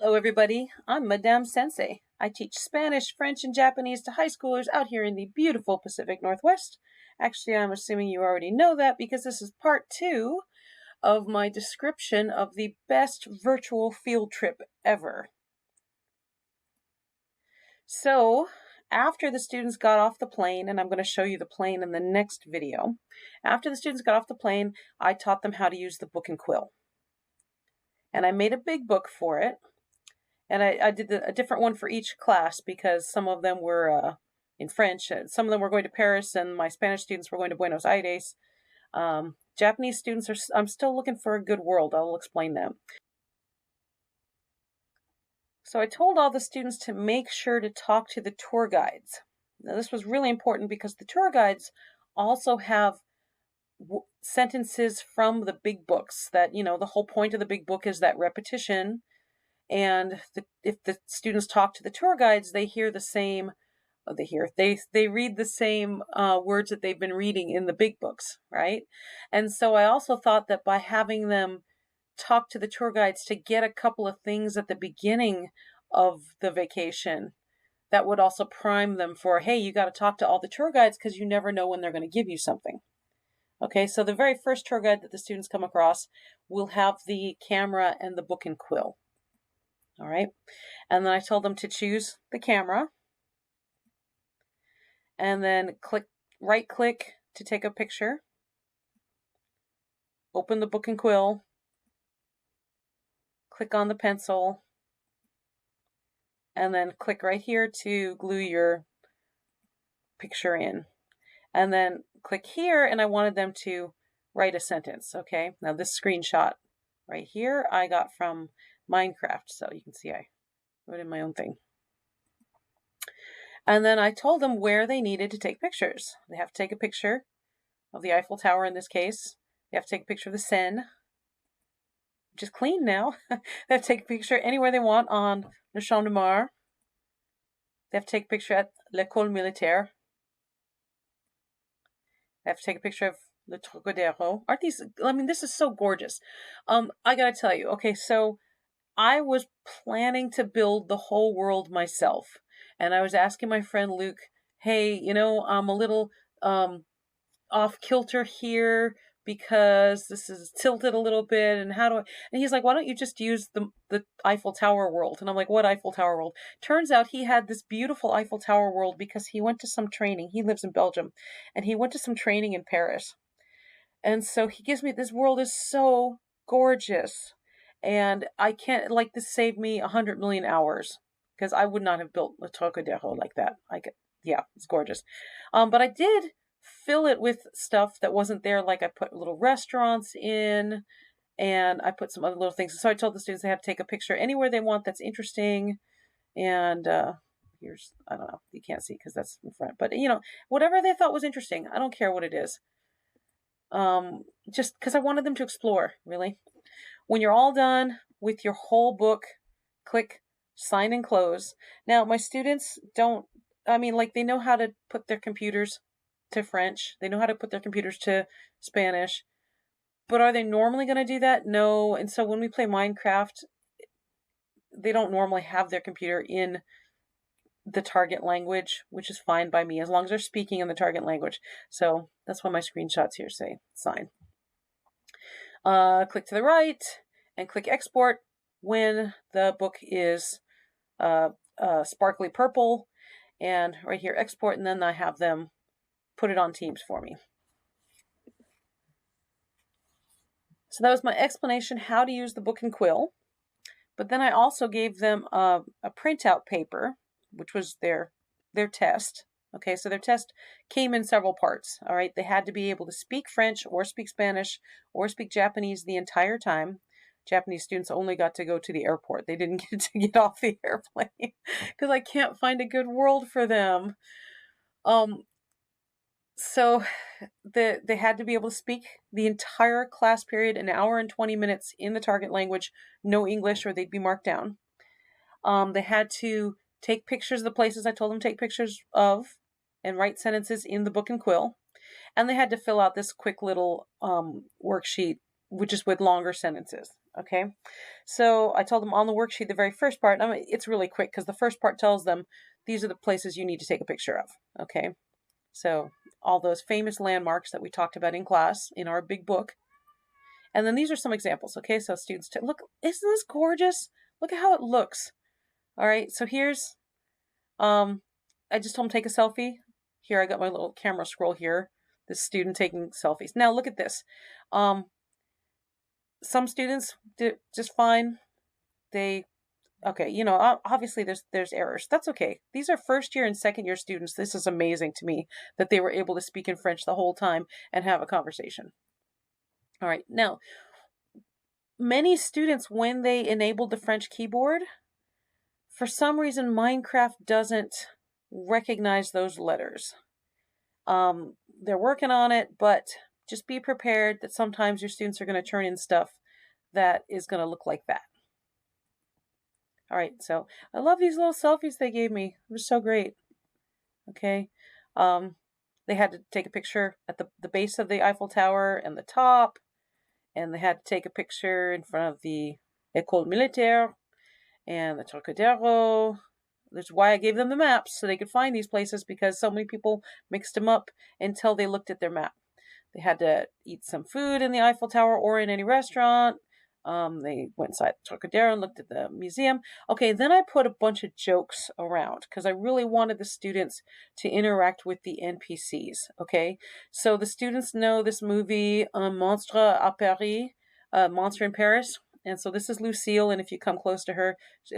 Hello everybody, I'm Madame Sensei. I teach Spanish, French, and Japanese to high schoolers out here in the beautiful Pacific Northwest. Actually, I'm assuming you already know that because this is part 2 of my description of the best virtual field trip ever. So, after the students got off the plane, and I'm going to show you the plane in the next video, after the students got off the plane, I taught them how to use the book and quill. And I made a big book for it. And I did a different one for each class because some of them were in French. Some of them were going to Paris, and my Spanish students were going to Buenos Aires. Japanese students I'm still looking for a good world. I'll explain that. So I told all the students to make sure to talk to the tour guides. Now this was really important because the tour guides also have sentences from the big books that, the whole point of the big book is that repetition. And if the students talk to the tour guides, they hear the same. They read the same words that they've been reading in the big books, right? And so I also thought that by having them talk to the tour guides to get a couple of things at the beginning of the vacation, that would also prime them for, hey, you got to talk to all the tour guides because you never know when they're going to give you something. Okay, so the very first tour guide that the students come across will have the camera and the book and quill. All right, and then I told them to choose the camera and then right click to take a picture, open the book and quill, click on the pencil, and then click right here to glue your picture in. And then click here, and I wanted them to write a sentence. Okay, now this screenshot right here I got from Minecraft, so you can see I wrote in my own thing. And then I told them where they needed to take pictures. They have to take a picture of the Eiffel Tower in this case. They have to take a picture of the Seine, which is clean now. They have to take a picture anywhere they want on Le Champ de Mars. They have to take a picture at l'École Militaire. They have to take a picture of Le Trocadero. Aren't these, this is so gorgeous. I gotta tell you, okay, so I was planning to build the whole world myself. And I was asking my friend Luke, hey, I'm a little off kilter here because this is tilted a little bit, and and he's like, why don't you just use the Eiffel Tower world? And I'm like, what Eiffel Tower world? Turns out he had this beautiful Eiffel Tower world because he went to some training. He lives in Belgium, and he went to some training in Paris. And so he gives me, this world is so gorgeous. And I can't, this saved me 100 million hours because I would not have built Le Trocadero like that. Yeah, it's gorgeous. But I did fill it with stuff that wasn't there. Like I put little restaurants in, and I put some other little things. So I told the students they have to take a picture anywhere they want that's interesting. And here's, I don't know, you can't see because that's in front, but whatever they thought was interesting. I don't care what it is. Just because I wanted them to explore, really. When you're all done with your whole book, click sign and close. Now, my students they know how to put their computers to French. They know how to put their computers to Spanish. But are they normally going to do that? No. And so when we play Minecraft, they don't normally have their computer in the target language, which is fine by me as long as they're speaking in the target language. So that's why my screenshots here say sign. Click to the right and click export when the book is sparkly purple, and right here export, and then I have them put it on Teams for me. So that was my explanation how to use the book and quill. But then I also gave them a printout paper, which was their test. Okay, so their test came in several parts. All right, they had to be able to speak French or speak Spanish or speak Japanese the entire time. Japanese students only got to go to the airport. They didn't get to get off the airplane because I can't find a good world for them. So they had to be able to speak the entire class period, an hour and 20 minutes in the target language, no English or they'd be marked down. They had to take pictures of the places I told them to take pictures of and write sentences in the book and quill. And they had to fill out this quick little worksheet, which is with longer sentences. Okay. So I told them on the worksheet, the very first part, I mean, it's really quick because the first part tells them these are the places you need to take a picture of. Okay. So all those famous landmarks that we talked about in class in our big book. And then these are some examples. Okay. So students, look, isn't this gorgeous? Look at how it looks. All right. So here's, I just told them take a selfie. Here, I got my little camera scroll here. This student taking selfies. Now look at this. Some students did just fine. They Okay, obviously there's errors. That's okay. These are first year and second year students. This is amazing to me that they were able to speak in French the whole time and have a conversation. All right. Now, many students, when they enabled the French keyboard, for some reason Minecraft doesn't recognize those letters. They're working on it, but just be prepared that sometimes your students are going to turn in stuff that is going to look like that. All right, so I love these little selfies they gave me. It was so great. Okay. They had to take a picture at the base of the Eiffel Tower and the top, and they had to take a picture in front of the École Militaire and the Trocadero. That's why I gave them the maps, so they could find these places, because so many people mixed them up until they looked at their map. They had to eat some food in the Eiffel Tower or in any restaurant. They went inside the Trocadero and looked at the museum. Okay, then I put a bunch of jokes around because I really wanted the students to interact with the NPCs. Okay, so the students know this movie, Monstre à Paris, Monster in Paris. And so this is Lucille, and if you come close to her,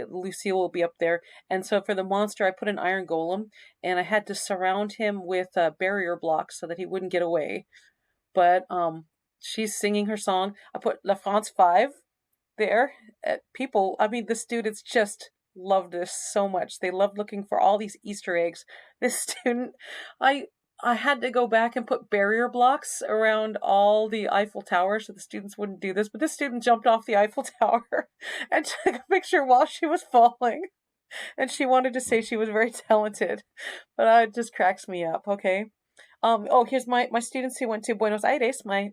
Lucille will be up there. And so for the monster, I put an iron golem, and I had to surround him with barrier blocks so that he wouldn't get away. But she's singing her song. I put La France 5 there. People, I mean, the students just loved this so much. They loved looking for all these Easter eggs. This student, I had to go back and put barrier blocks around all the Eiffel Tower so the students wouldn't do this. But this student jumped off the Eiffel Tower and took a picture while she was falling. And she wanted to say she was very talented. But it just cracks me up, okay? Here's my students who went to Buenos Aires, my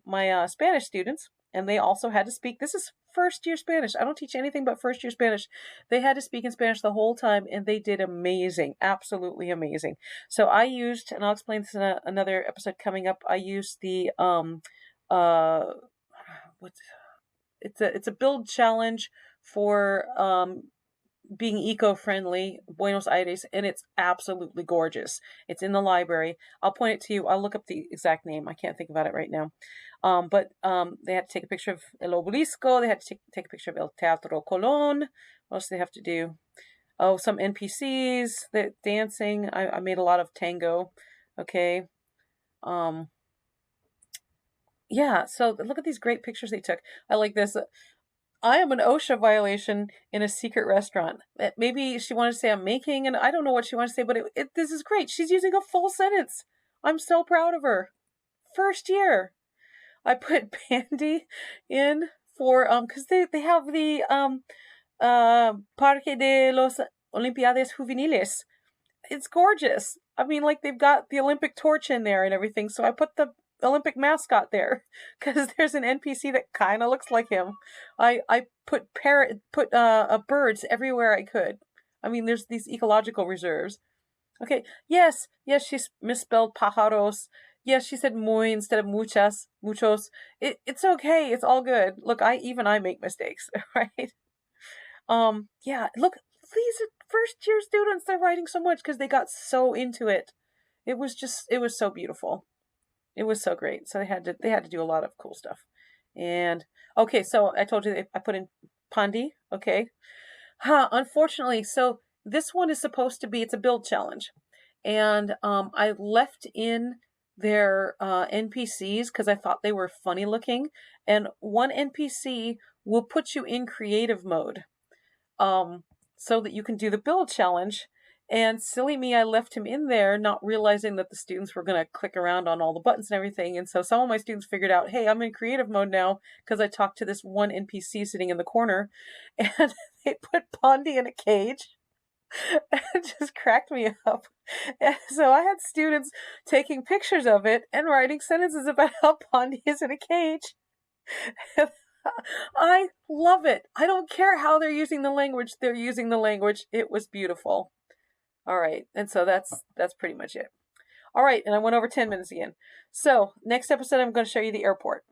Spanish students, and they also had to speak. This is first year Spanish. I don't teach anything but first year Spanish. They had to speak in Spanish the whole time, and they did amazing, absolutely amazing. So I used, and I'll explain this in another episode coming up. I used the it's a build challenge for being eco-friendly, Buenos Aires, and it's absolutely gorgeous. It's in the library. I'll point it to you. I'll look up the exact name. I can't think about it right now. But they had to take a picture of El Obelisco. They had to take a picture of El Teatro Colón. What else do they have to do? Oh, some NPCs that dancing. I made a lot of tango. Okay. Yeah, so look at these great pictures they took. I like this. I am an OSHA violation in a secret restaurant. Maybe she wanted to say I'm making, and I don't know what she wanted to say, but this is great. She's using a full sentence. I'm so proud of her. First year. I put Pandy in for, because they have the Parque de los Olimpiades Juveniles. It's gorgeous. I mean, like, they've got the Olympic torch in there and everything, so I put the Olympic mascot there because there's an NPC that kind of looks like him. I put birds everywhere I could. I mean, there's these ecological reserves. Okay, yes, she misspelled pájaros. Yes, she said muy instead of muchos. It's okay. It's all good. Look, I make mistakes, right? Yeah, look, these first year students, they're writing so much because they got so into it. It was so beautiful. It was so great. So they had to do a lot of cool stuff. And okay, so I told you I put in Pandi. Okay. Unfortunately, so this one is supposed to be, it's a build challenge. And I left in their NPCs because I thought they were funny looking. And one NPC will put you in creative mode so that you can do the build challenge. And silly me, I left him in there, not realizing that the students were going to click around on all the buttons and everything. And so some of my students figured out, hey, I'm in creative mode now because I talked to this one NPC sitting in the corner. And they put Pondy in a cage. It just cracked me up. And so I had students taking pictures of it and writing sentences about how Pondy is in a cage. I love it. I don't care how they're using the language. They're using the language. It was beautiful. All right. And so that's pretty much it. All right. And I went over 10 minutes again. So next episode, I'm going to show you the airport.